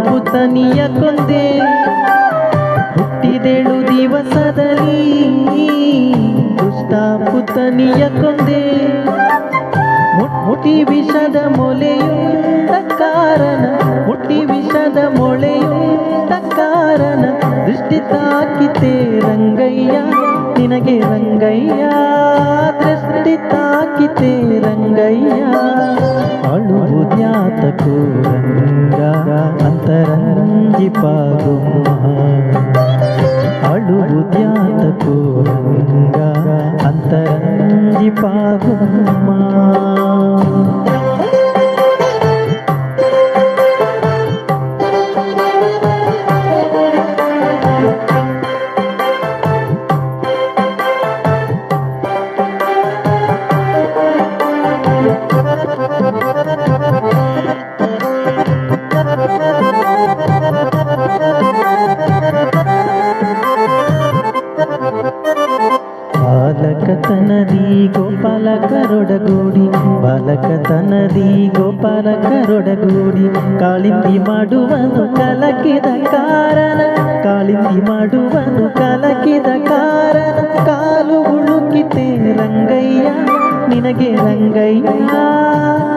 ಪುತನಿಯ ಕೊಂದೆ ಹುಟ್ಟಿದೆಳು ದಿವಸದಲ್ಲಿ ದುಷ್ಟ ಪುತನಿಯ ಕೊಂದೆ ಮುಟ್ಟಿ ವಿಷದ ಮೊಳೆಯುಂಡ ಕಾರಣ ಮುಟ್ಟಿ ವಿಷದ ಮೊಳೆಯುಂಡ ಕಾರಣ ದೃಷ್ಟಿ ತಾಕಿತೆ ರಂಗಯ್ಯ ನಿನಗೆ ರಂಗಯ್ಯ ದೃಷ್ಟಿ ತಾಕಿತೆ ರಂಗಯ್ಯ ಅಳುವುದ್ಯಾತಕೋ ರಂಗ ಅಂತರಂಜಿಪಾಗುಮ್ಮ ಅಳುವುದ್ಯಾತಕೋ ರಂಗ ಅಂತರಂಜಿಪಾಗುಮ್ಮ ಬಾಲಕತನದಿ ಗೋಪಾಲಕರೊಡಗೂಡಿ ಬಾಲಕತನದಿ ಗೋಪಾಲಕರೊಡಗೂಡಿ ಕಾಳಿಂದಿ ಮಾಡುವನು ಕಲಕಿದ ಕಾರಣ ಕಾಳಿಂದಿ ಮಾಡುವನು ಕಲಕಿದ ಕಾರಣ ಕಾಲು ಉಳುಕಿತೆ ರಂಗಯ್ಯ ನಿನಗೆ ರಂಗಯ್ಯ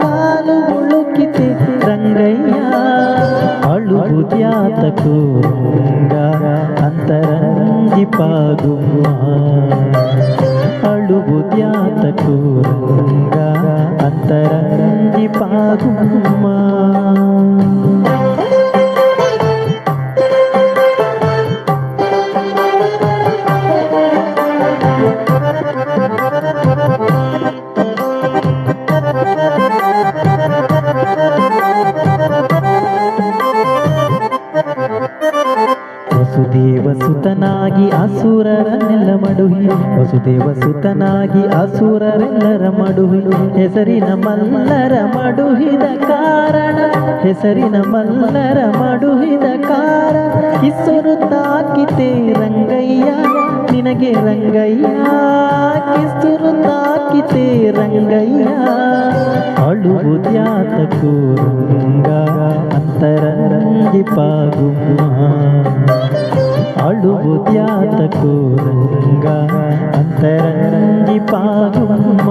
ಕಾಲು ಉಳುಕಿತೆ ರಂಗಯ್ಯ ಅಳುವುದ್ಯಾತಕೋ ರಂಗ ಅಂತರಂಜಿಪಾಗುಮ್ಮ ಅಳುವುದ್ಯಾತಕೋ ರಂಗ ಅಂತರಂಜಿಪಾಗುಮ್ಮ ವಸುದೇವಸುತನಾಗಿ ಅಸುರರನ್ನೆಲ್ಲ ಮಡುಹಿ ವಸುದೇವಸುತನಾಗಿ ಅಸುರರೆಲ್ಲರ ಮಡುಹಿ ಹೆಸರಿನ ಮಲ್ಲರ ಮಡುಹಿದ ಕಾರಣ ಹೆಸರಿನ ಮಲ್ಲರ ಮಡುಹಿದ ಕಾರಣ ಕಿಸ್ಸುರು ತಾಕಿತೆ ರಂಗಯ್ಯ ನಿನಗೆ ರಂಗಯ್ಯ ಕಿಸ್ಸುರು ತಾಕಿತೆ ರಂಗಯ್ಯ ಅಳುವುದ್ಯಾತಕೋ ರಂಗ ಅಂತರಂಜಿಪಾಗುಮ್ಮ ಅಳುವುದ್ಯಾತಕೋ ರಂಗ ಅಂತರಂಜಿಪಾಗುಮ್ಮ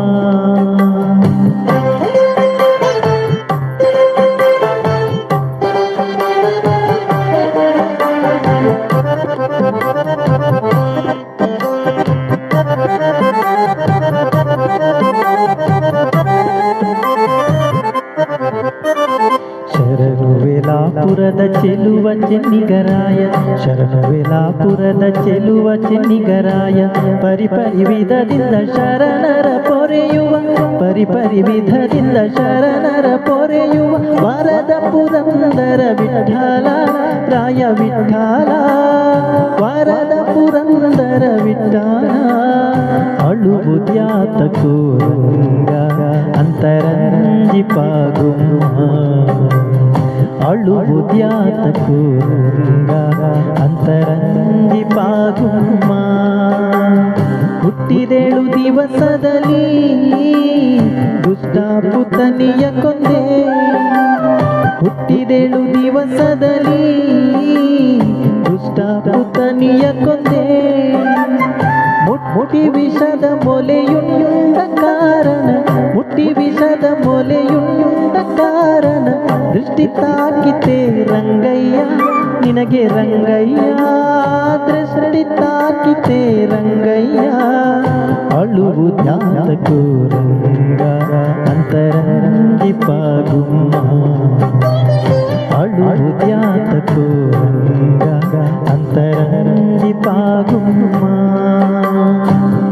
ಶರಣುವೆಲಾಪುರದ ಚೆಲುವ ಚೆನ್ನಿಗರಾಯ ಶರಣುವೆಲಾಪುರದ ಚೆಲುವ ಚೆನ್ನಿಗರಾಯ ಪರಿಪರಿ ವಿಧದಿಂದ ಶರಣರ ಪೊರೆಯುವ ಪರಿಪರಿ ವಿಧದಿಂದ ಶರಣರ ಪೊರೆಯುವ ವರದ ಪುರಂದರ ವಿಠಲ ರಾಯ ವಿಠಲ ವರದ ಪುರಂದರ ವಿಠಲ ಅಳುವುದ್ಯಾತಕೋ ರಂಗ ಅಂತರಂಜಿಪಾಗುಮ್ಮ ಅಳುವುದ್ಯಾತಕೋ ರಂಗ ಅಂತರಂಜಿಪಾಗುಮ್ಮ ಹುಟ್ಟಿದೆಳು ದಿವಸದಲ್ಲಿ ದುಷ್ಟ ಪುತನಿಯ ಕೊಂದೆ ಹುಟ್ಟಿದೆಳು ದಿವಸದಲ್ಲಿ ದುಷ್ಟ ಪುತನಿಯ ಕೊಂದೆ ಮುಟ್ಟಿ ವಿಷದ ಮೊಲೆಯುಂಡ ಕಾರಣ ಮುಟ್ಟಿ ವಿಷದ ಮೊಲೆಯುಂಡ ಕಾರಣ ದೃಷ್ಟಿ ತಾಕಿತೆ ರಂಗಯ್ಯ ನಿನಗೆ ರಂಗಯ್ಯ ದೃಷ್ಟಿ ತಾಕಿತೆ ರಂಗಯ್ಯ ಅಳುವುದ್ಯಾತಕೋ ರಂಗ ಅಂತರಂಜಿಪಾಗುಮ್ಮ ಅಳುವುದ್ಯಾತಕೋ ರಂಗ ಅಂತರಂಜಿಪಾಗುಮ್ಮ